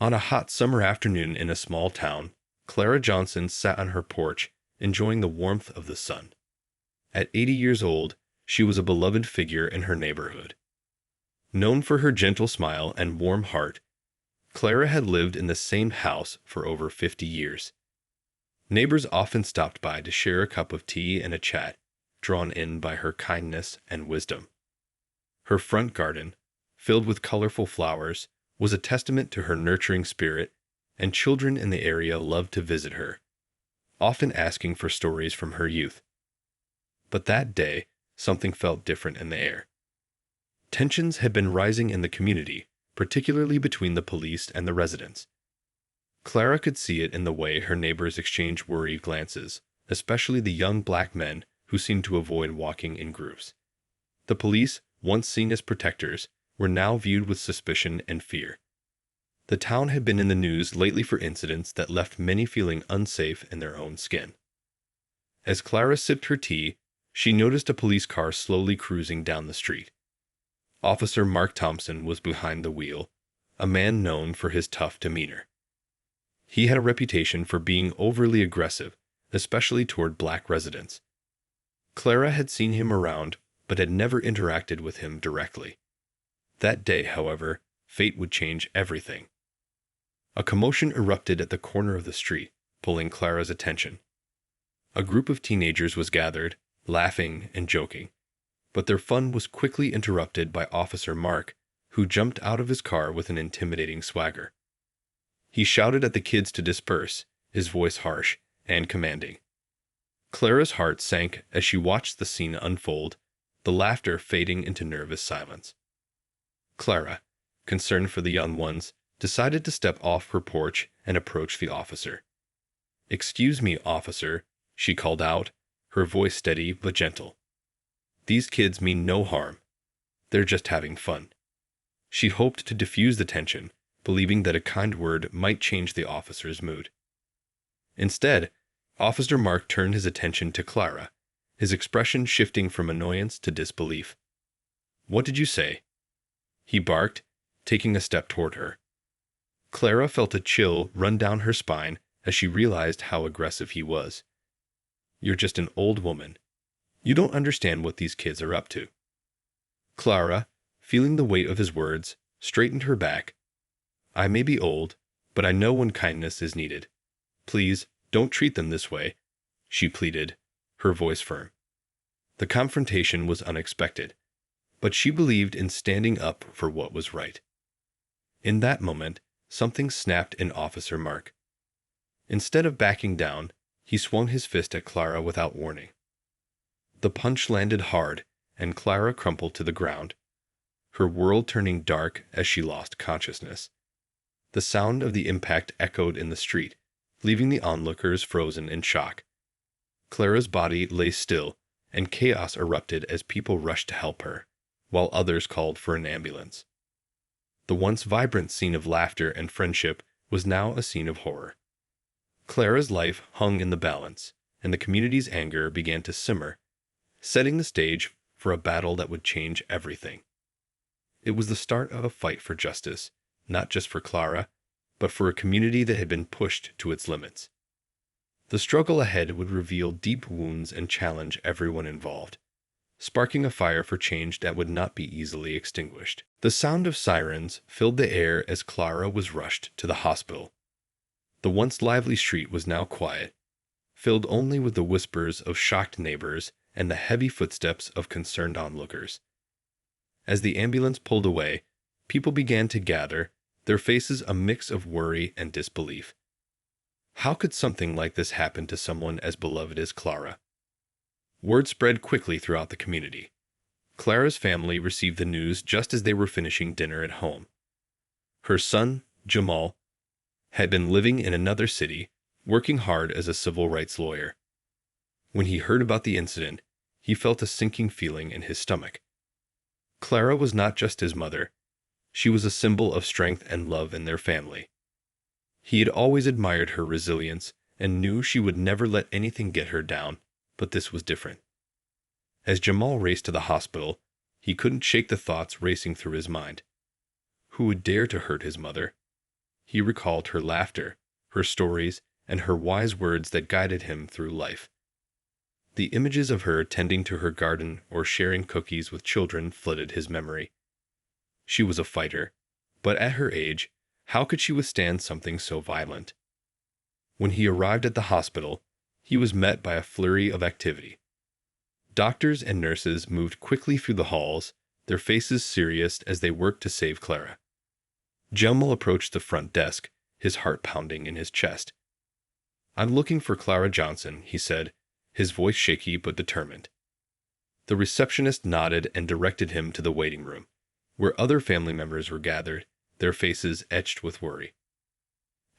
On a hot summer afternoon in a small town, Clara Johnson sat on her porch, enjoying the warmth of the sun. At 80 years old, she was a beloved figure in her neighborhood. Known for her gentle smile and warm heart, Clara had lived in the same house for over 50 years. Neighbors often stopped by to share a cup of tea and a chat, drawn in by her kindness and wisdom. Her front garden, filled with colorful flowers, was a testament to her nurturing spirit, and children in the area loved to visit her, often asking for stories from her youth. But that day, something felt different in the air. Tensions had been rising in the community, particularly between the police and the residents. Clara could see it in the way her neighbors exchanged worried glances, especially the young black men who seemed to avoid walking in groups. The police, once seen as protectors, were now viewed with suspicion and fear. The town had been in the news lately for incidents that left many feeling unsafe in their own skin. As Clara sipped her tea, she noticed a police car slowly cruising down the street. Officer Mark Thompson was behind the wheel, a man known for his tough demeanor. He had a reputation for being overly aggressive, especially toward black residents. Clara had seen him around, but had never interacted with him directly. That day, however, fate would change everything. A commotion erupted at the corner of the street, pulling Clara's attention. A group of teenagers was gathered, laughing and joking, but their fun was quickly interrupted by Officer Mark, who jumped out of his car with an intimidating swagger. He shouted at the kids to disperse, his voice harsh and commanding. Clara's heart sank as she watched the scene unfold, the laughter fading into nervous silence. Clara, concerned for the young ones, decided to step off her porch and approach the officer. "Excuse me, officer," she called out, her voice steady but gentle. "These kids mean no harm. They're just having fun." She hoped to diffuse the tension, believing that a kind word might change the officer's mood. Instead, Officer Mark turned his attention to Clara, his expression shifting from annoyance to disbelief. "What did you say?" he barked, taking a step toward her. Clara felt a chill run down her spine as she realized how aggressive he was. "You're just an old woman. You don't understand what these kids are up to." Clara, feeling the weight of his words, straightened her back. "I may be old, but I know when kindness is needed. Please, don't treat them this way," she pleaded, her voice firm. The confrontation was unexpected, but she believed in standing up for what was right. In that moment, something snapped in Officer Mark. Instead of backing down, he swung his fist at Clara without warning. The punch landed hard, and Clara crumpled to the ground, her world turning dark as she lost consciousness. The sound of the impact echoed in the street, leaving the onlookers frozen in shock. Clara's body lay still, and chaos erupted as people rushed to help her, while others called for an ambulance. The once vibrant scene of laughter and friendship was now a scene of horror. Clara's life hung in the balance, and the community's anger began to simmer, setting the stage for a battle that would change everything. It was the start of a fight for justice, not just for Clara, but for a community that had been pushed to its limits. The struggle ahead would reveal deep wounds and challenge everyone involved, sparking a fire for change that would not be easily extinguished. The sound of sirens filled the air as Clara was rushed to the hospital. The once lively street was now quiet, filled only with the whispers of shocked neighbors and the heavy footsteps of concerned onlookers. As the ambulance pulled away, people began to gather, their faces a mix of worry and disbelief. How could something like this happen to someone as beloved as Clara? Word spread quickly throughout the community. Clara's family received the news just as they were finishing dinner at home. Her son, Jamal, had been living in another city, working hard as a civil rights lawyer. When he heard about the incident, he felt a sinking feeling in his stomach. Clara was not just his mother. She was a symbol of strength and love in their family. He had always admired her resilience and knew she would never let anything get her down, but this was different. As Jamal raced to the hospital, he couldn't shake the thoughts racing through his mind. Who would dare to hurt his mother? He recalled her laughter, her stories, and her wise words that guided him through life. The images of her tending to her garden or sharing cookies with children flooded his memory. She was a fighter, but at her age, how could she withstand something so violent? When he arrived at the hospital, he was met by a flurry of activity. Doctors and nurses moved quickly through the halls, their faces serious as they worked to save Clara. Jamal approached the front desk, his heart pounding in his chest. "I'm looking for Clara Johnson," he said, his voice shaky but determined. The receptionist nodded and directed him to the waiting room, where other family members were gathered, their faces etched with worry.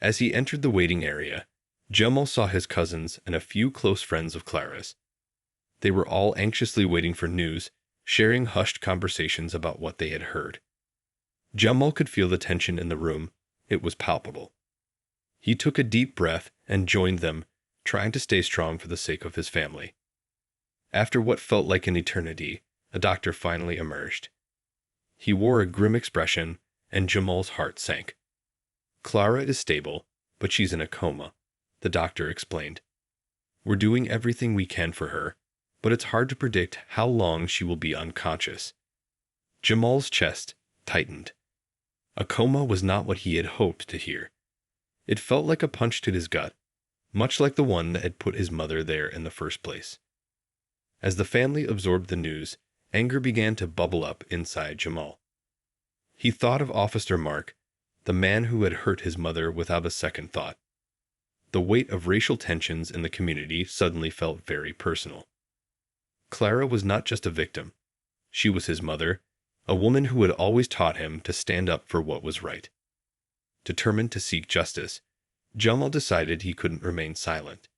As he entered the waiting area, Jamal saw his cousins and a few close friends of Clara's. They were all anxiously waiting for news, sharing hushed conversations about what they had heard. Jamal could feel the tension in the room. It was palpable. He took a deep breath and joined them, trying to stay strong for the sake of his family. After what felt like an eternity, a doctor finally emerged. He wore a grim expression, and Jamal's heart sank. "Clara is stable, but she's in a coma," the doctor explained. "We're doing everything we can for her, but it's hard to predict how long she will be unconscious." Jamal's chest tightened. A coma was not what he had hoped to hear. It felt like a punch to his gut, much like the one that had put his mother there in the first place. As the family absorbed the news, anger began to bubble up inside Jamal. He thought of Officer Mark, the man who had hurt his mother without a second thought. The weight of racial tensions in the community suddenly felt very personal. Clara was not just a victim. She was his mother, a woman who had always taught him to stand up for what was right. Determined to seek justice, Jamal decided he couldn't remain silent.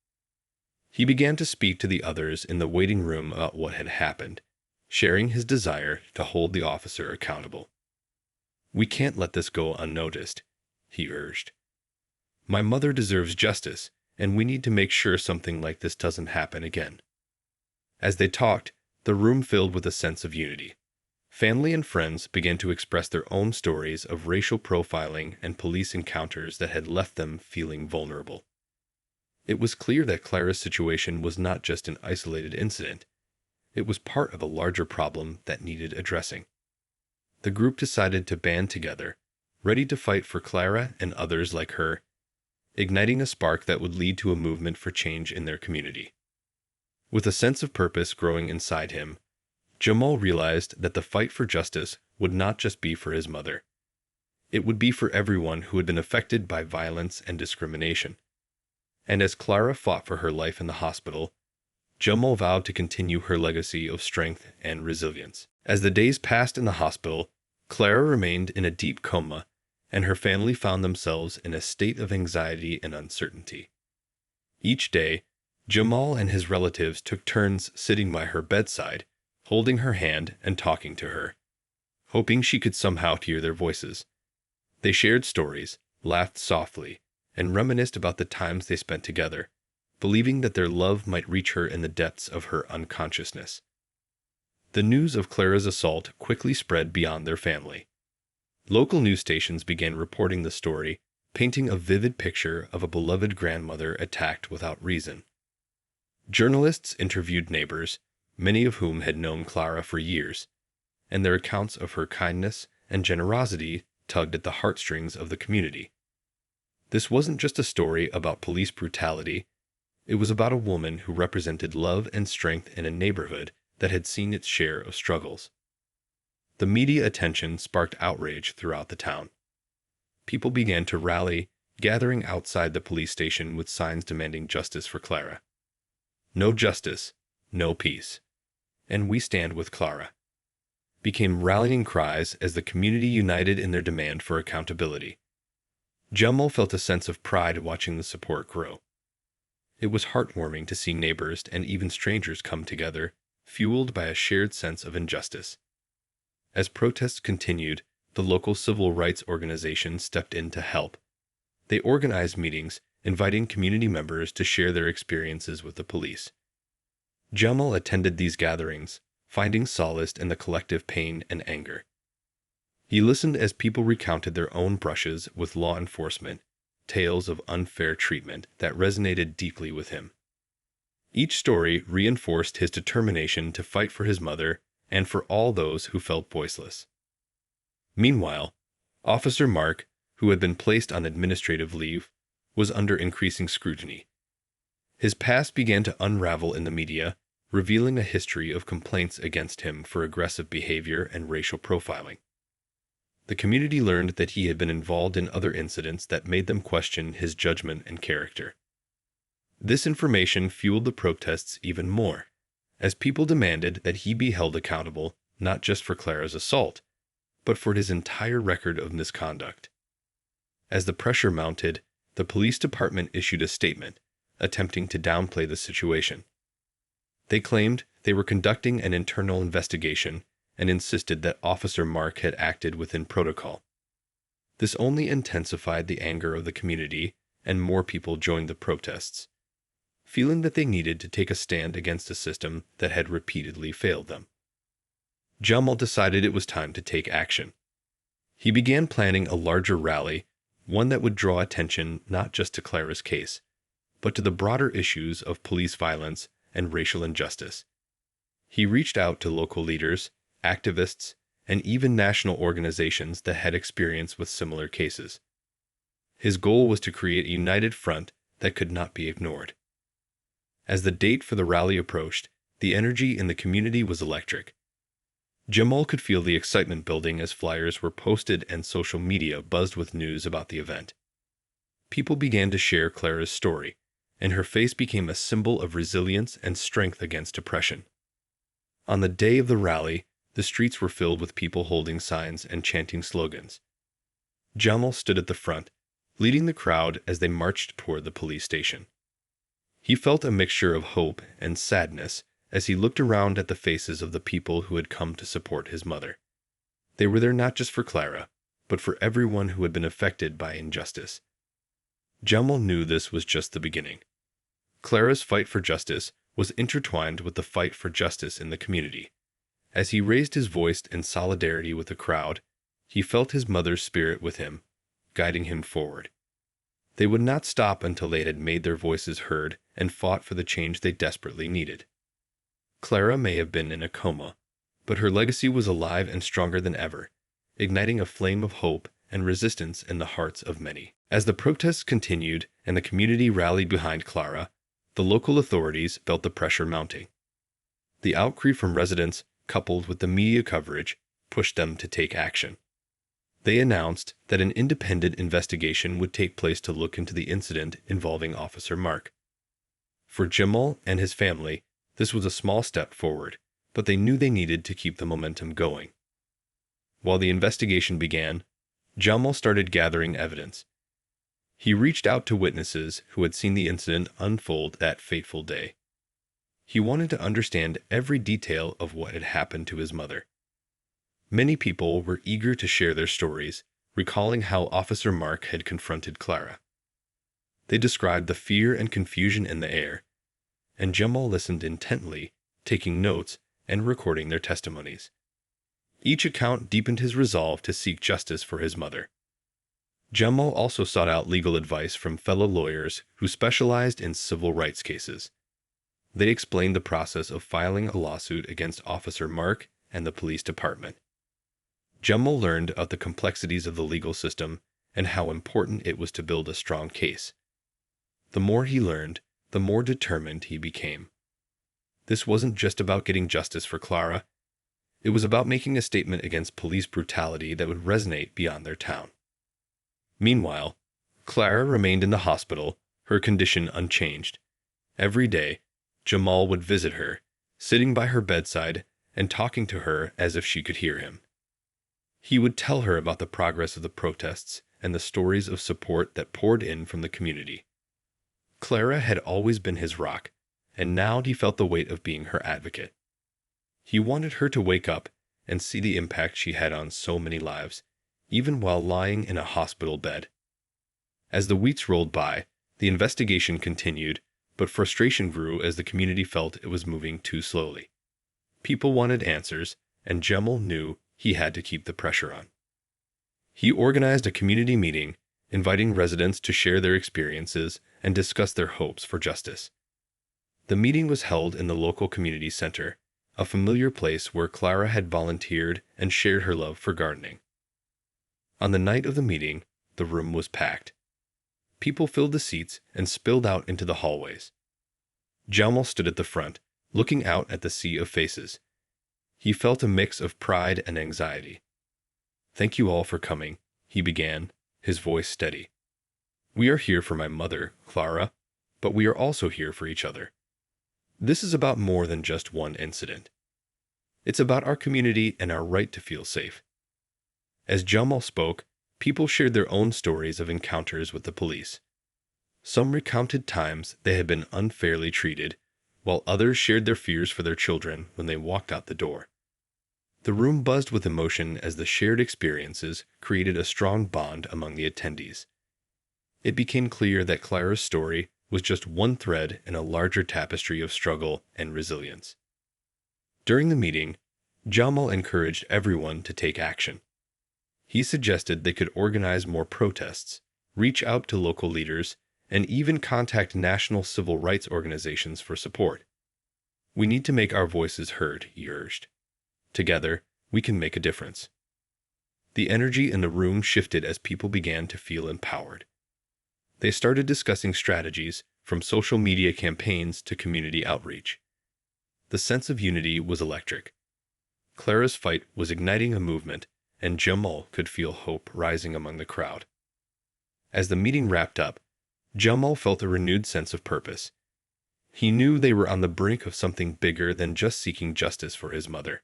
He began to speak to the others in the waiting room about what had happened, sharing his desire to hold the officer accountable. "We can't let this go unnoticed," he urged. "My mother deserves justice, and we need to make sure something like this doesn't happen again." As they talked, the room filled with a sense of unity. Family and friends began to express their own stories of racial profiling and police encounters that had left them feeling vulnerable. It was clear that Clara's situation was not just an isolated incident. It was part of a larger problem that needed addressing. The group decided to band together, ready to fight for Clara and others like her, igniting a spark that would lead to a movement for change in their community. With a sense of purpose growing inside him, Jamal realized that the fight for justice would not just be for his mother. It would be for everyone who had been affected by violence and discrimination. And as Clara fought for her life in the hospital, Jamal vowed to continue her legacy of strength and resilience. As the days passed in the hospital, Clara remained in a deep coma, and her family found themselves in a state of anxiety and uncertainty. Each day, Jamal and his relatives took turns sitting by her bedside, holding her hand and talking to her, hoping she could somehow hear their voices. They shared stories, laughed softly, and reminisced about the times they spent together, believing that their love might reach her in the depths of her unconsciousness. The news of Clara's assault quickly spread beyond their family. Local news stations began reporting the story, painting a vivid picture of a beloved grandmother attacked without reason. Journalists interviewed neighbors, many of whom had known Clara for years, and their accounts of her kindness and generosity tugged at the heartstrings of the community. This wasn't just a story about police brutality. It was about a woman who represented love and strength in a neighborhood that had seen its share of struggles. The media attention sparked outrage throughout the town. People began to rally, gathering outside the police station with signs demanding justice for Clara. "No justice, no peace. And we stand with Clara," became rallying cries as the community united in their demand for accountability. Jamal felt a sense of pride watching the support grow. It was heartwarming to see neighbors and even strangers come together, fueled by a shared sense of injustice. As protests continued, the local civil rights organization stepped in to help. They organized meetings, inviting community members to share their experiences with the police. Jamal attended these gatherings, finding solace in the collective pain and anger. He listened as people recounted their own brushes with law enforcement, tales of unfair treatment that resonated deeply with him. Each story reinforced his determination to fight for his mother and for all those who felt voiceless. Meanwhile, Officer Mark, who had been placed on administrative leave, was under increasing scrutiny. His past began to unravel in the media, revealing a history of complaints against him for aggressive behavior and racial profiling. The community learned that he had been involved in other incidents that made them question his judgment and character. This information fueled the protests even more, as people demanded that he be held accountable not just for Clara's assault, but for his entire record of misconduct. As the pressure mounted, the police department issued a statement, attempting to downplay the situation. They claimed they were conducting an internal investigation and insisted that Officer Mark had acted within protocol. This only intensified the anger of the community, and more people joined the protests, feeling that they needed to take a stand against a system that had repeatedly failed them. Jamal decided it was time to take action. He began planning a larger rally, one that would draw attention not just to Clara's case, but to the broader issues of police violence and racial injustice. He reached out to local leaders, activists, and even national organizations that had experience with similar cases. His goal was to create a united front that could not be ignored. As the date for the rally approached, the energy in the community was electric. Jamal could feel the excitement building as flyers were posted and social media buzzed with news about the event. People began to share Clara's story, and her face became a symbol of resilience and strength against oppression. On the day of the rally, the streets were filled with people holding signs and chanting slogans. Jamal stood at the front, leading the crowd as they marched toward the police station. He felt a mixture of hope and sadness as he looked around at the faces of the people who had come to support his mother. They were there not just for Clara, but for everyone who had been affected by injustice. Jamal knew this was just the beginning. Clara's fight for justice was intertwined with the fight for justice in the community. As he raised his voice in solidarity with the crowd, he felt his mother's spirit with him, guiding him forward. They would not stop until they had made their voices heard and fought for the change they desperately needed. Clara may have been in a coma, but her legacy was alive and stronger than ever, igniting a flame of hope and resistance in the hearts of many. As the protests continued and the community rallied behind Clara, the local authorities felt the pressure mounting. The outcry from residents, coupled with the media coverage, pushed them to take action. They announced that an independent investigation would take place to look into the incident involving Officer Mark. For Jamal and his family, this was a small step forward, but they knew they needed to keep the momentum going. While the investigation began, Jamal started gathering evidence. He reached out to witnesses who had seen the incident unfold that fateful day. He wanted to understand every detail of what had happened to his mother. Many people were eager to share their stories, recalling how Officer Mark had confronted Clara. They described the fear and confusion in the air, and Jamal listened intently, taking notes and recording their testimonies. Each account deepened his resolve to seek justice for his mother. Jamal also sought out legal advice from fellow lawyers who specialized in civil rights cases. They explained the process of filing a lawsuit against Officer Mark and the police department. Jamal learned of the complexities of the legal system and how important it was to build a strong case. The more he learned, the more determined he became. This wasn't just about getting justice for Clara. It was about making a statement against police brutality that would resonate beyond their town. Meanwhile, Clara remained in the hospital, her condition unchanged. Every day, Jamal would visit her, sitting by her bedside and talking to her as if she could hear him. He would tell her about the progress of the protests and the stories of support that poured in from the community. Clara had always been his rock, and now he felt the weight of being her advocate. He wanted her to wake up and see the impact she had on so many lives, even while lying in a hospital bed. As the weeks rolled by, the investigation continued, but frustration grew as the community felt it was moving too slowly. People wanted answers, and Jamal knew he had to keep the pressure on. He organized a community meeting, inviting residents to share their experiences and discuss their hopes for justice. The meeting was held in the local community center, a familiar place where Clara had volunteered and shared her love for gardening. On the night of the meeting, the room was packed. People filled the seats and spilled out into the hallways. Jamal stood at the front, looking out at the sea of faces. He felt a mix of pride and anxiety. "Thank you all for coming," he began, his voice steady. "We are here for my mother, Clara, but we are also here for each other. This is about more than just one incident. It's about our community and our right to feel safe." As Jamal spoke, people shared their own stories of encounters with the police. Some recounted times they had been unfairly treated, while others shared their fears for their children when they walked out the door. The room buzzed with emotion as the shared experiences created a strong bond among the attendees. It became clear that Clara's story was just one thread in a larger tapestry of struggle and resilience. During the meeting, Jamal encouraged everyone to take action. He suggested they could organize more protests, reach out to local leaders, and even contact national civil rights organizations for support. "We need to make our voices heard," he urged. "Together, we can make a difference." The energy in the room shifted as people began to feel empowered. They started discussing strategies, from social media campaigns to community outreach. The sense of unity was electric. Clara's fight was igniting a movement, and Jamal could feel hope rising among the crowd. As the meeting wrapped up, Jamal felt a renewed sense of purpose. He knew they were on the brink of something bigger than just seeking justice for his mother.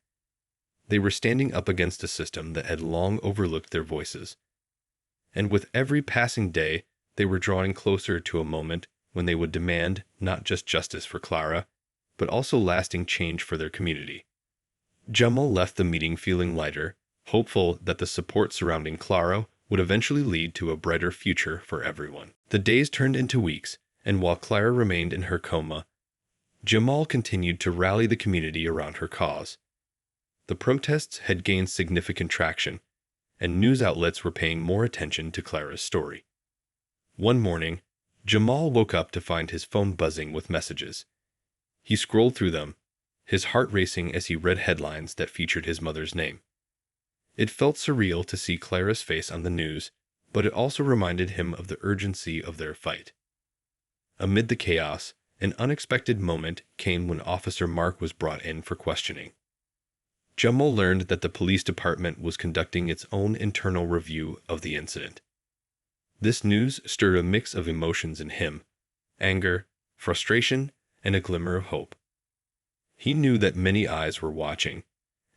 They were standing up against a system that had long overlooked their voices. And with every passing day, they were drawing closer to a moment when they would demand not just justice for Clara, but also lasting change for their community. Jamal left the meeting feeling lighter, hopeful that the support surrounding Clara would eventually lead to a brighter future for everyone. The days turned into weeks, and while Clara remained in her coma, Jamal continued to rally the community around her cause. The protests had gained significant traction, and news outlets were paying more attention to Clara's story. One morning, Jamal woke up to find his phone buzzing with messages. He scrolled through them, his heart racing as he read headlines that featured his mother's name. It felt surreal to see Clara's face on the news, but it also reminded him of the urgency of their fight. Amid the chaos, an unexpected moment came when Officer Mark was brought in for questioning. Jamal learned that the police department was conducting its own internal review of the incident. This news stirred a mix of emotions in him: anger, frustration, and a glimmer of hope. He knew that many eyes were watching,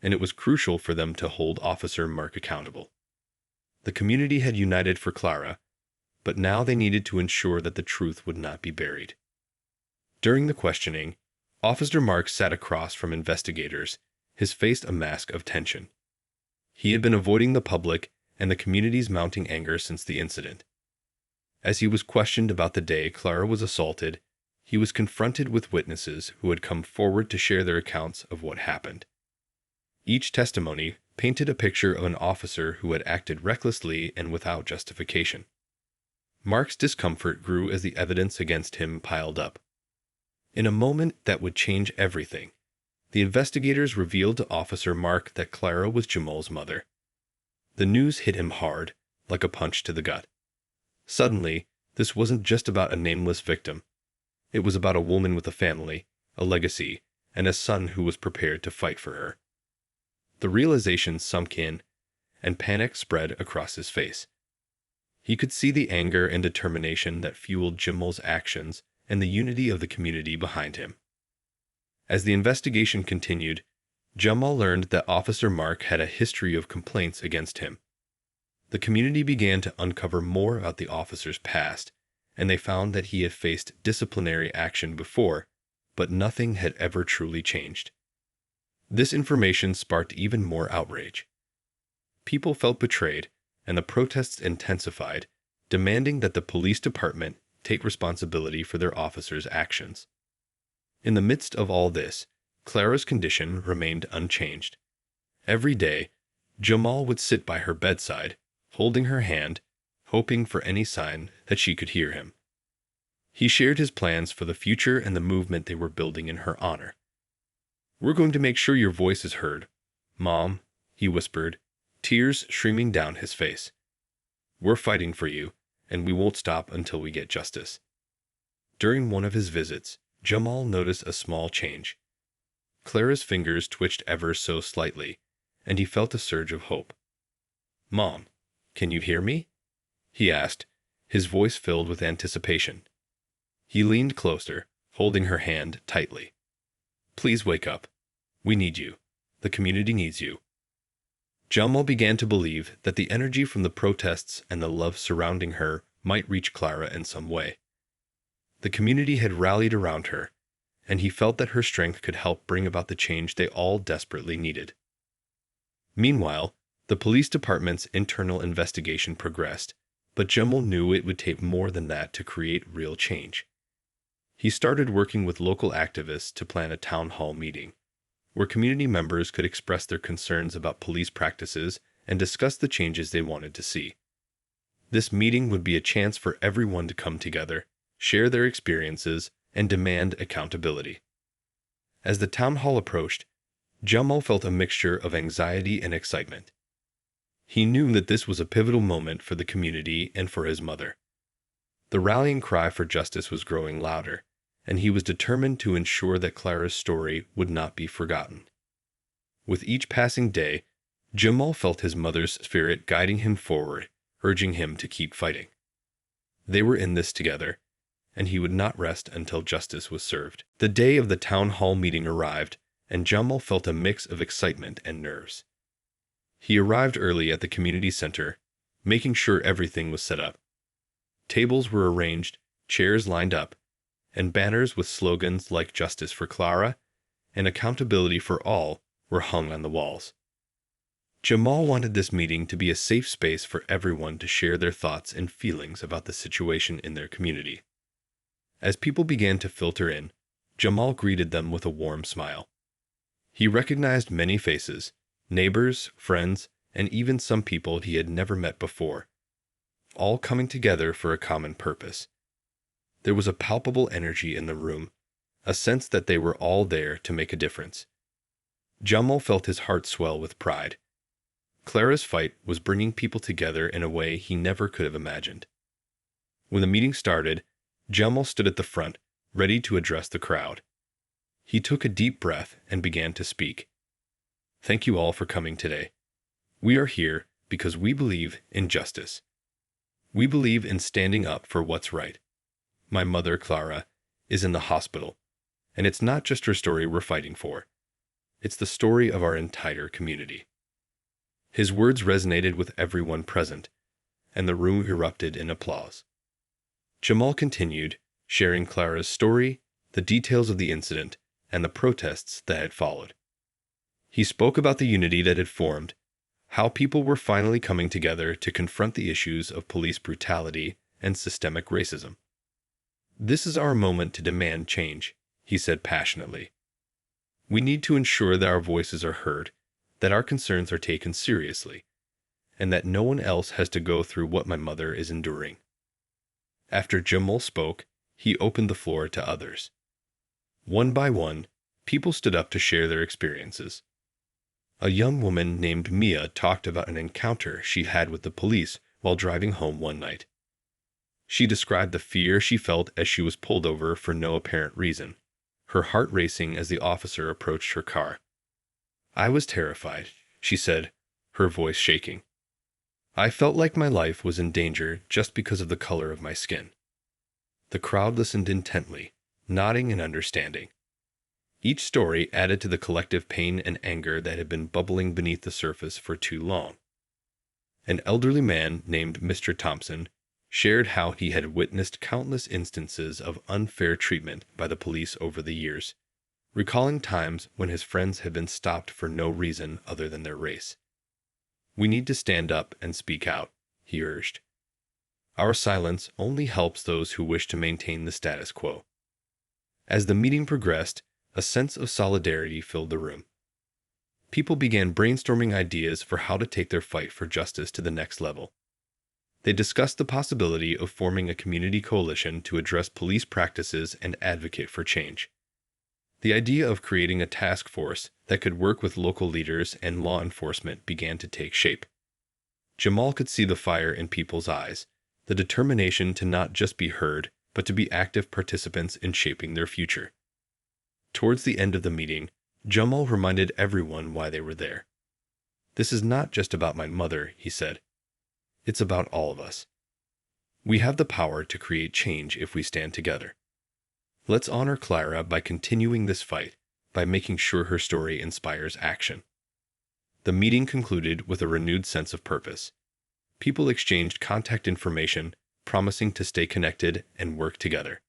and it was crucial for them to hold Officer Mark accountable. The community had united for Clara, but now they needed to ensure that the truth would not be buried. During the questioning, Officer Mark sat across from investigators, his face a mask of tension. He had been avoiding the public and the community's mounting anger since the incident. As he was questioned about the day Clara was assaulted, he was confronted with witnesses who had come forward to share their accounts of what happened. Each testimony painted a picture of an officer who had acted recklessly and without justification. Mark's discomfort grew as the evidence against him piled up. In a moment that would change everything, the investigators revealed to Officer Mark that Clara was Jamal's mother. The news hit him hard, like a punch to the gut. Suddenly, this wasn't just about a nameless victim. It was about a woman with a family, a legacy, and a son who was prepared to fight for her. The realization sunk in, and panic spread across his face. He could see the anger and determination that fueled Jamal's actions and the unity of the community behind him. As the investigation continued, Jamal learned that Officer Mark had a history of complaints against him. The community began to uncover more about the officer's past, and they found that he had faced disciplinary action before, but nothing had ever truly changed. This information sparked even more outrage. People felt betrayed, and the protests intensified, demanding that the police department take responsibility for their officers' actions. In the midst of all this, Clara's condition remained unchanged. Every day, Jamal would sit by her bedside, holding her hand, hoping for any sign that she could hear him. He shared his plans for the future and the movement they were building in her honor. "We're going to make sure your voice is heard, Mom," he whispered, tears streaming down his face. "We're fighting for you, and we won't stop until we get justice." During one of his visits, Jamal noticed a small change. Clara's fingers twitched ever so slightly, and he felt a surge of hope. "Mom, can you hear me?" he asked, his voice filled with anticipation. He leaned closer, holding her hand tightly. "Please wake up. We need you. The community needs you." Jamal began to believe that the energy from the protests and the love surrounding her might reach Clara in some way. The community had rallied around her, and he felt that her strength could help bring about the change they all desperately needed. Meanwhile, the police department's internal investigation progressed, but Jamal knew it would take more than that to create real change. He started working with local activists to plan a town hall meeting, where community members could express their concerns about police practices and discuss the changes they wanted to see. This meeting would be a chance for everyone to come together, share their experiences, and demand accountability. As the town hall approached, Jamal felt a mixture of anxiety and excitement. He knew that this was a pivotal moment for the community and for his mother. The rallying cry for justice was growing louder, and he was determined to ensure that Clara's story would not be forgotten. With each passing day, Jamal felt his mother's spirit guiding him forward, urging him to keep fighting. They were in this together, and he would not rest until justice was served. The day of the town hall meeting arrived, and Jamal felt a mix of excitement and nerves. He arrived early at the community center, making sure everything was set up. Tables were arranged, chairs lined up, and banners with slogans like "Justice for Clara" and "Accountability for All" were hung on the walls. Jamal wanted this meeting to be a safe space for everyone to share their thoughts and feelings about the situation in their community. As people began to filter in, Jamal greeted them with a warm smile. He recognized many faces, neighbors, friends, and even some people he had never met before, all coming together for a common purpose. There was a palpable energy in the room, a sense that they were all there to make a difference. Jamal felt his heart swell with pride. Clara's fight was bringing people together in a way he never could have imagined. When the meeting started, Jamal stood at the front, ready to address the crowd. He took a deep breath and began to speak. "Thank you all for coming today. We are here because we believe in justice. We believe in standing up for what's right. My mother, Clara, is in the hospital, and it's not just her story we're fighting for. It's the story of our entire community." His words resonated with everyone present, and the room erupted in applause. Jamal continued, sharing Clara's story, the details of the incident, and the protests that had followed. He spoke about the unity that had formed, how people were finally coming together to confront the issues of police brutality and systemic racism. "This is our moment to demand change," he said passionately. "We need to ensure that our voices are heard, that our concerns are taken seriously, and that no one else has to go through what my mother is enduring." After Jamal spoke, he opened the floor to others. One by one, people stood up to share their experiences. A young woman named Mia talked about an encounter she had with the police while driving home one night. She described the fear she felt as she was pulled over for no apparent reason, her heart racing as the officer approached her car. "I was terrified," she said, her voice shaking. "I felt like my life was in danger just because of the color of my skin." The crowd listened intently, nodding and understanding. Each story added to the collective pain and anger that had been bubbling beneath the surface for too long. An elderly man named Mr. Thompson shared how he had witnessed countless instances of unfair treatment by the police over the years, recalling times when his friends had been stopped for no reason other than their race. "We need to stand up and speak out," he urged. "Our silence only helps those who wish to maintain the status quo." As the meeting progressed, a sense of solidarity filled the room. People began brainstorming ideas for how to take their fight for justice to the next level. They discussed the possibility of forming a community coalition to address police practices and advocate for change. The idea of creating a task force that could work with local leaders and law enforcement began to take shape. Jamal could see the fire in people's eyes, the determination to not just be heard, but to be active participants in shaping their future. Towards the end of the meeting, Jamal reminded everyone why they were there. "This is not just about my mother," he said. "It's about all of us. We have the power to create change if we stand together. Let's honor Clara by continuing this fight, by making sure her story inspires action." The meeting concluded with a renewed sense of purpose. People exchanged contact information, promising to stay connected and work together.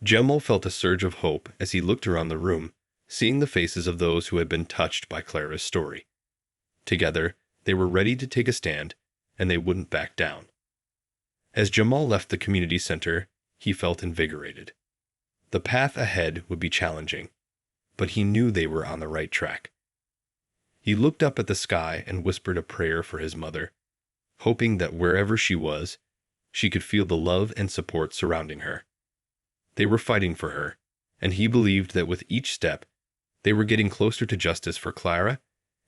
Jamal felt a surge of hope as he looked around the room, seeing the faces of those who had been touched by Clara's story. Together, they were ready to take a stand, and they wouldn't back down. As Jamal left the community center, he felt invigorated. The path ahead would be challenging, but he knew they were on the right track. He looked up at the sky and whispered a prayer for his mother, hoping that wherever she was, she could feel the love and support surrounding her. They were fighting for her, and he believed that with each step, they were getting closer to justice for Clara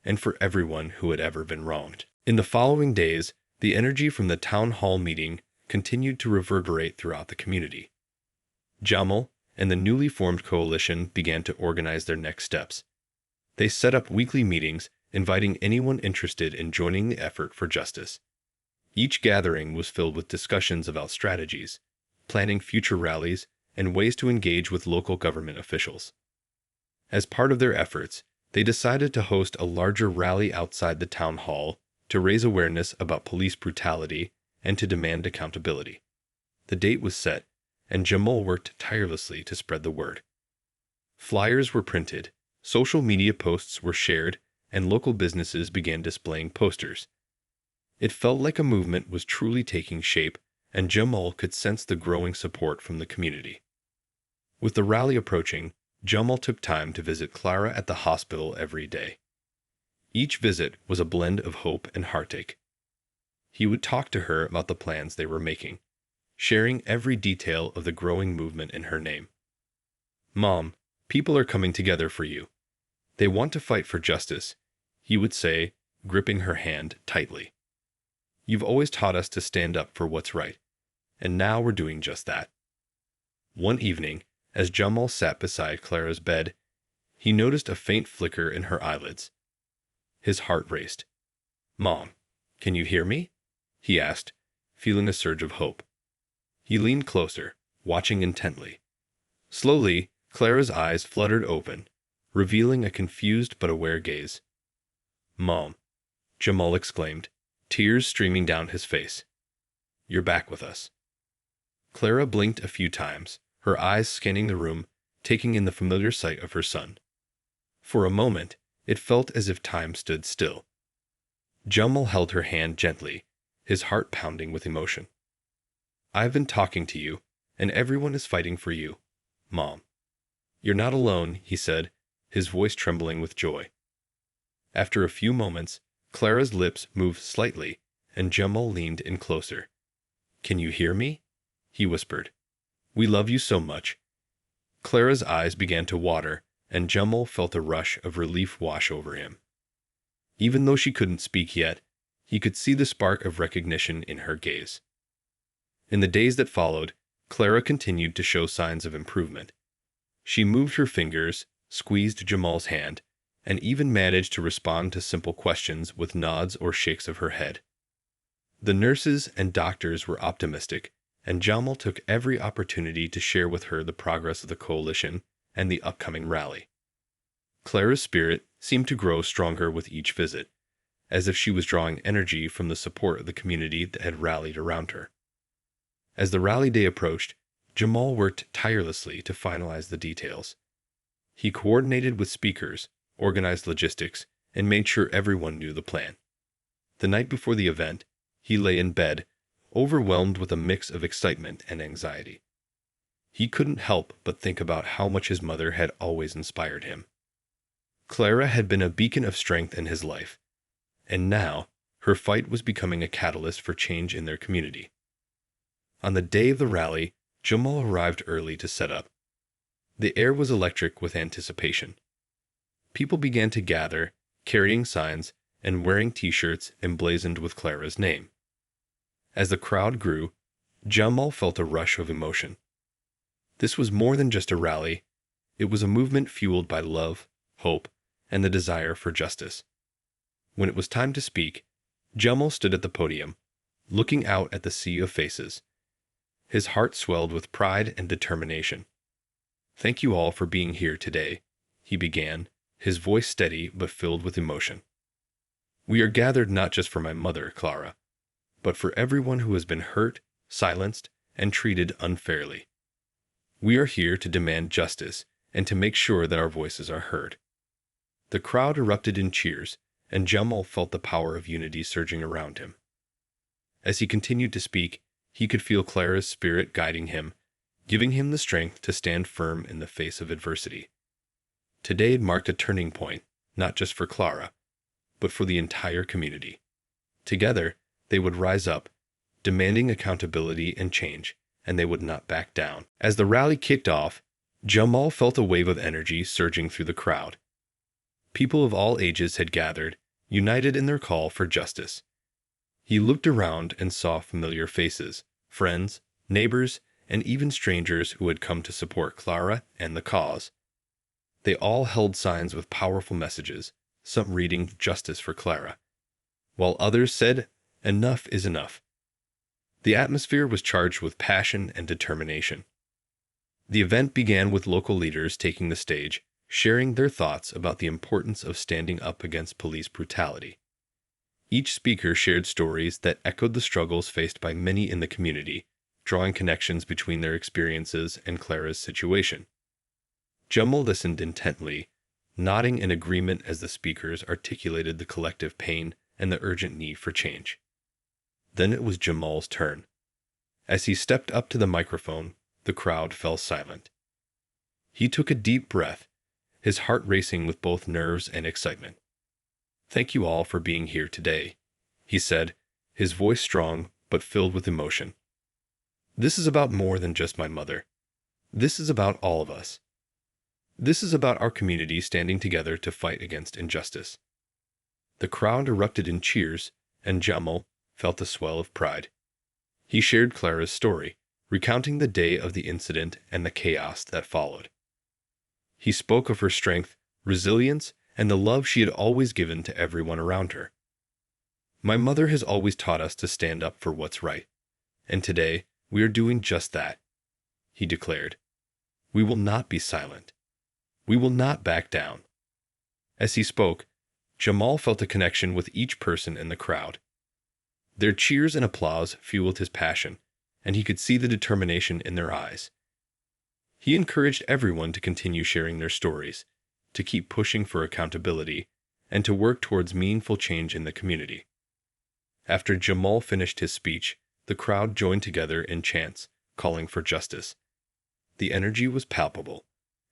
and for everyone who had ever been wronged. In the following days, the energy from the town hall meeting continued to reverberate throughout the community. Jamal and the newly formed coalition began to organize their next steps. They set up weekly meetings, inviting anyone interested in joining the effort for justice. Each gathering was filled with discussions about strategies, planning future rallies, and ways to engage with local government officials. As part of their efforts, they decided to host a larger rally outside the town hall to raise awareness about police brutality and to demand accountability. The date was set, and Jamal worked tirelessly to spread the word. Flyers were printed, social media posts were shared, and local businesses began displaying posters. It felt like a movement was truly taking shape, and Jamal could sense the growing support from the community. With the rally approaching, Jamal took time to visit Clara at the hospital every day. Each visit was a blend of hope and heartache. He would talk to her about the plans they were making, sharing every detail of the growing movement in her name. "Mom, people are coming together for you. They want to fight for justice," he would say, gripping her hand tightly. "You've always taught us to stand up for what's right, and now we're doing just that." One evening, as Jamal sat beside Clara's bed, he noticed a faint flicker in her eyelids. His heart raced. "Mom, can you hear me?" he asked, feeling a surge of hope. He leaned closer, watching intently. Slowly, Clara's eyes fluttered open, revealing a confused but aware gaze. "Mom," Jamal exclaimed, tears streaming down his face. "You're back with us." Clara blinked a few times, her eyes scanning the room, taking in the familiar sight of her son. For a moment, it felt as if time stood still. Jamal held her hand gently, his heart pounding with emotion. "I've been talking to you, and everyone is fighting for you, Mom. You're not alone," he said, his voice trembling with joy. After a few moments, Clara's lips moved slightly, and Jamal leaned in closer. "Can you hear me?" he whispered. "We love you so much." Clara's eyes began to water, and Jamal felt a rush of relief wash over him. Even though she couldn't speak yet, he could see the spark of recognition in her gaze. In the days that followed, Clara continued to show signs of improvement. She moved her fingers, squeezed Jamal's hand, and even managed to respond to simple questions with nods or shakes of her head. The nurses and doctors were optimistic, and Jamal took every opportunity to share with her the progress of the coalition and the upcoming rally. Clara's spirit seemed to grow stronger with each visit, as if she was drawing energy from the support of the community that had rallied around her. As the rally day approached, Jamal worked tirelessly to finalize the details. He coordinated with speakers, organized logistics, and made sure everyone knew the plan. The night before the event, he lay in bed, overwhelmed with a mix of excitement and anxiety. He couldn't help but think about how much his mother had always inspired him. Clara had been a beacon of strength in his life, and now, Her fight was becoming a catalyst for change in their community. On the day of the rally, Jamal arrived early to set up. The air was electric with anticipation. People began to gather, carrying signs and wearing t-shirts emblazoned with Clara's name. As the crowd grew, Jamal felt a rush of emotion. This was more than just a rally. It was a movement fueled by love, hope, and the desire for justice. When it was time to speak, Jamal stood at the podium, looking out at the sea of faces. His heart swelled with pride and determination. "Thank you all for being here today," he began, his voice steady but filled with emotion. "We are gathered not just for my mother, Clara, but for everyone who has been hurt, silenced, and treated unfairly. We are here to demand justice and to make sure that our voices are heard." The crowd erupted in cheers, and Jamal felt the power of unity surging around him. As he continued to speak, he could feel Clara's spirit guiding him, giving him the strength to stand firm in the face of adversity. Today had marked a turning point, not just for Clara, but for the entire community. Together, they would rise up, demanding accountability and change, and they would not back down. As the rally kicked off, Jamal felt a wave of energy surging through the crowd. People of all ages had gathered, united in their call for justice. He looked around and saw familiar faces, friends, neighbors, and even strangers who had come to support Clara and the cause. They all held signs with powerful messages, some reading "Justice for Clara," while others said, "Enough is enough." The atmosphere was charged with passion and determination. The event began with local leaders taking the stage, sharing their thoughts about the importance of standing up against police brutality. Each speaker shared stories that echoed the struggles faced by many in the community, drawing connections between their experiences and Clara's situation. Jamal listened intently, nodding in agreement as the speakers articulated the collective pain and the urgent need for change. Then it was Jamal's turn. As he stepped up to the microphone, the crowd fell silent. He took a deep breath, his heart racing with both nerves and excitement. "Thank you all for being here today," he said, his voice strong but filled with emotion. "This is about more than just my mother. This is about all of us. This is about our community standing together to fight against injustice." The crowd erupted in cheers, and Jamal felt a swell of pride. He shared Clara's story, recounting the day of the incident and the chaos that followed. He spoke of her strength, resilience, and the love she had always given to everyone around her. "My mother has always taught us to stand up for what's right, and today we are doing just that," he declared. "We will not be silent. We will not back down." As he spoke, Jamal felt a connection with each person in the crowd. Their cheers and applause fueled his passion, and he could see the determination in their eyes. He encouraged everyone to continue sharing their stories, to keep pushing for accountability, and to work towards meaningful change in the community. After Jamal finished his speech, the crowd joined together in chants, calling for justice. The energy was palpable,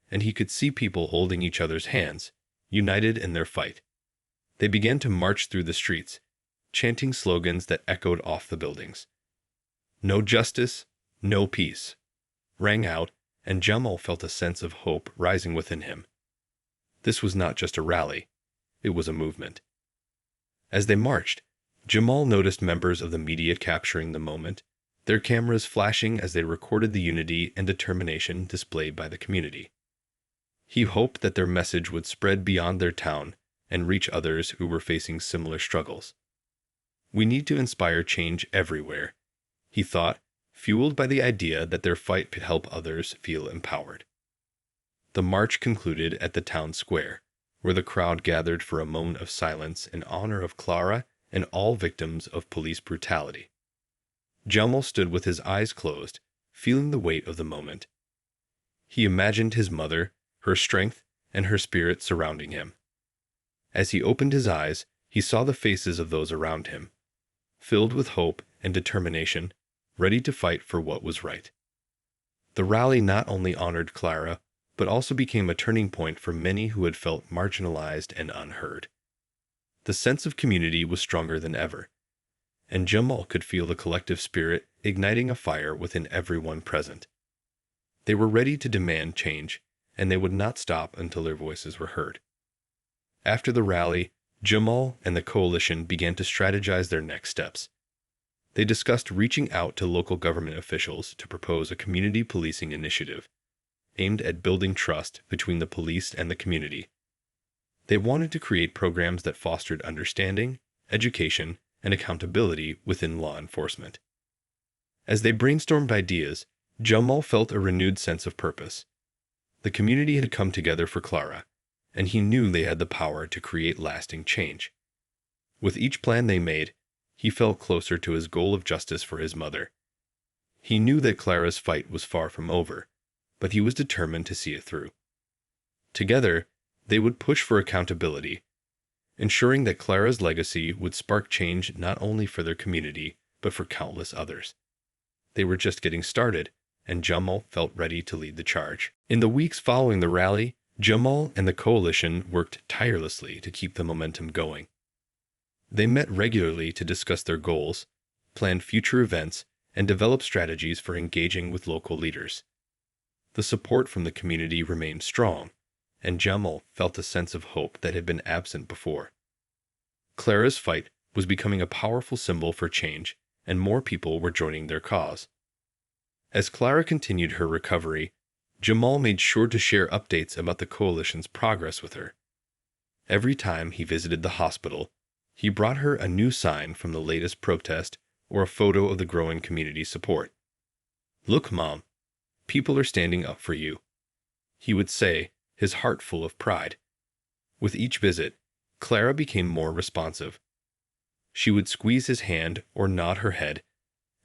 and he could see people holding each other's hands, united in their fight. They began to march through the streets, chanting slogans that echoed off the buildings. "No justice, no peace," rang out, and Jamal felt a sense of hope rising within him. This was not just a rally, it was a movement. As they marched, Jamal noticed members of the media capturing the moment, their cameras flashing as they recorded the unity and determination displayed by the community. He hoped that their message would spread beyond their town and reach others who were facing similar struggles. "We need to inspire change everywhere," he thought, fueled by the idea that their fight could help others feel empowered. The march concluded at the town square, where the crowd gathered for a moment of silence in honor of Clara and all victims of police brutality. Jamal stood with his eyes closed, feeling the weight of the moment. He imagined his mother, her strength, and her spirit surrounding him. As he opened his eyes, he saw the faces of those around him, filled with hope and determination, ready to fight for what was right. The rally not only honored Clara, but also became a turning point for many who had felt marginalized and unheard. The sense of community was stronger than ever, and Jamal could feel the collective spirit igniting a fire within everyone present. They were ready to demand change, and they would not stop until their voices were heard. After the rally, Jamal and the coalition began to strategize their next steps. They discussed reaching out to local government officials to propose a community policing initiative aimed at building trust between the police and the community. They wanted to create programs that fostered understanding, education, and accountability within law enforcement. As they brainstormed ideas, Jamal felt a renewed sense of purpose. The community had come together for Clara, and he knew they had the power to create lasting change. With each plan they made, he felt closer to his goal of justice for his mother. He knew that Clara's fight was far from over, but he was determined to see it through. Together, they would push for accountability, ensuring that Clara's legacy would spark change not only for their community, but for countless others. They were just getting started, and Jamal felt ready to lead the charge. In the weeks following the rally, Jamal and the coalition worked tirelessly to keep the momentum going. They met regularly to discuss their goals, plan future events, and develop strategies for engaging with local leaders. The support from the community remained strong, and Jamal felt a sense of hope that had been absent before. Clara's fight was becoming a powerful symbol for change, and more people were joining their cause. As Clara continued her recovery, Jamal made sure to share updates about the coalition's progress with her. Every time he visited the hospital, he brought her a new sign from the latest protest or a photo of the growing community support. "Look, Mom, people are standing up for you," he would say, his heart full of pride. With each visit, Clara became more responsive. She would squeeze his hand or nod her head,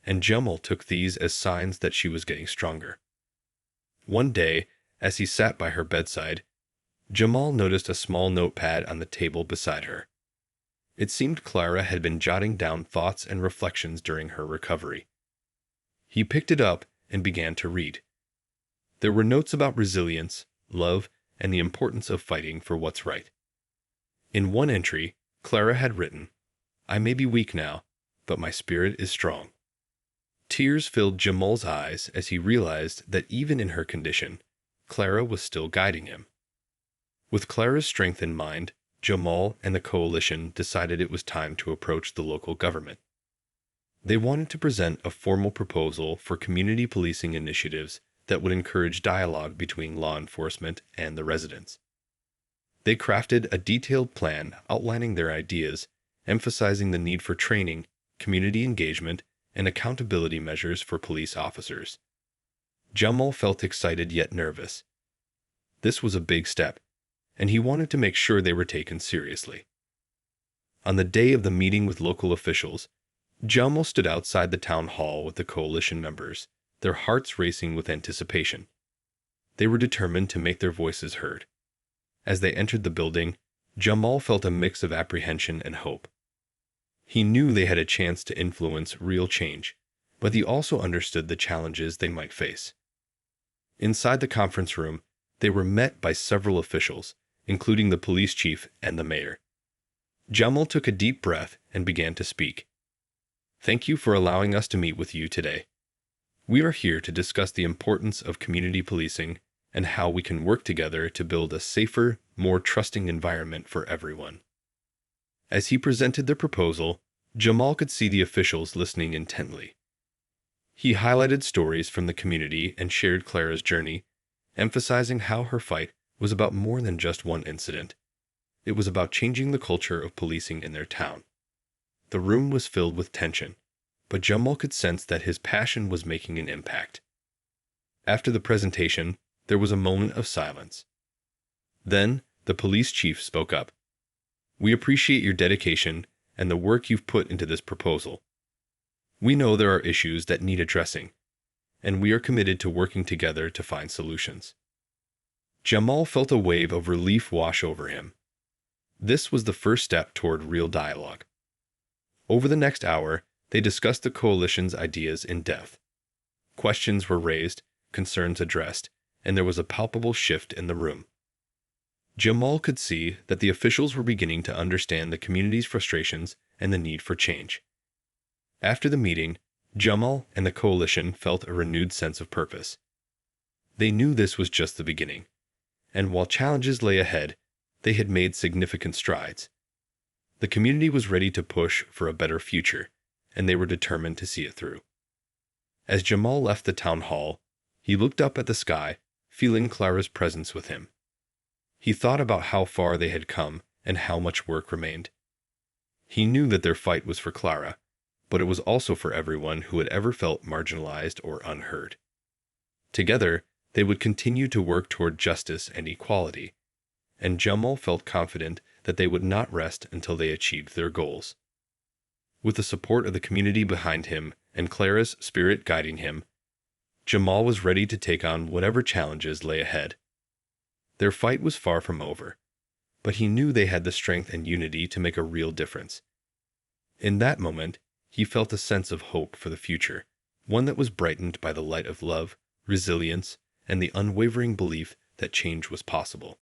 and Jamal took these as signs that she was getting stronger. One day, as he sat by her bedside, Jamal noticed a small notepad on the table beside her. It seemed Clara had been jotting down thoughts and reflections during her recovery. He picked it up and began to read. There were notes about resilience, love, and the importance of fighting for what's right. In one entry, Clara had written, "I may be weak now, but my spirit is strong." Tears filled Jamal's eyes as he realized that even in her condition, Clara was still guiding him. With Clara's strength in mind, Jamal and the coalition decided it was time to approach the local government. They wanted to present a formal proposal for community policing initiatives that would encourage dialogue between law enforcement and the residents. They crafted a detailed plan outlining their ideas, emphasizing the need for training, community engagement, and accountability measures for police officers. Jamal felt excited yet nervous. This was a big step, and he wanted to make sure they were taken seriously. On the day of the meeting with local officials, Jamal stood outside the town hall with the coalition members, their hearts racing with anticipation. They were determined to make their voices heard. As they entered the building, Jamal felt a mix of apprehension and hope. He knew they had a chance to influence real change, but he also understood the challenges they might face. Inside the conference room, they were met by several officials, including the police chief and the mayor. Jamal took a deep breath and began to speak. "Thank you for allowing us to meet with you today. We are here to discuss the importance of community policing and how we can work together to build a safer, more trusting environment for everyone." As he presented the proposal, Jamal could see the officials listening intently. He highlighted stories from the community and shared Clara's journey, emphasizing how her fight was about more than just one incident. It was about changing the culture of policing in their town. The room was filled with tension, but Jamal could sense that his passion was making an impact. After the presentation, there was a moment of silence. Then, the police chief spoke up. "We appreciate your dedication and the work you've put into this proposal. We know there are issues that need addressing, and we are committed to working together to find solutions." Jamal felt a wave of relief wash over him. This was the first step toward real dialogue. Over the next hour, they discussed the coalition's ideas in depth. Questions were raised, concerns addressed, and there was a palpable shift in the room. Jamal could see that the officials were beginning to understand the community's frustrations and the need for change. After the meeting, Jamal and the coalition felt a renewed sense of purpose. They knew this was just the beginning, and while challenges lay ahead, they had made significant strides. The community was ready to push for a better future, and they were determined to see it through. As Jamal left the town hall, he looked up at the sky, feeling Clara's presence with him. He thought about how far they had come and how much work remained. He knew that their fight was for Clara, but it was also for everyone who had ever felt marginalized or unheard. Together, they would continue to work toward justice and equality, and Jamal felt confident that they would not rest until they achieved their goals. With the support of the community behind him and Clara's spirit guiding him, Jamal was ready to take on whatever challenges lay ahead. Their fight was far from over, but he knew they had the strength and unity to make a real difference. In that moment, he felt a sense of hope for the future, one that was brightened by the light of love, resilience, and the unwavering belief that change was possible.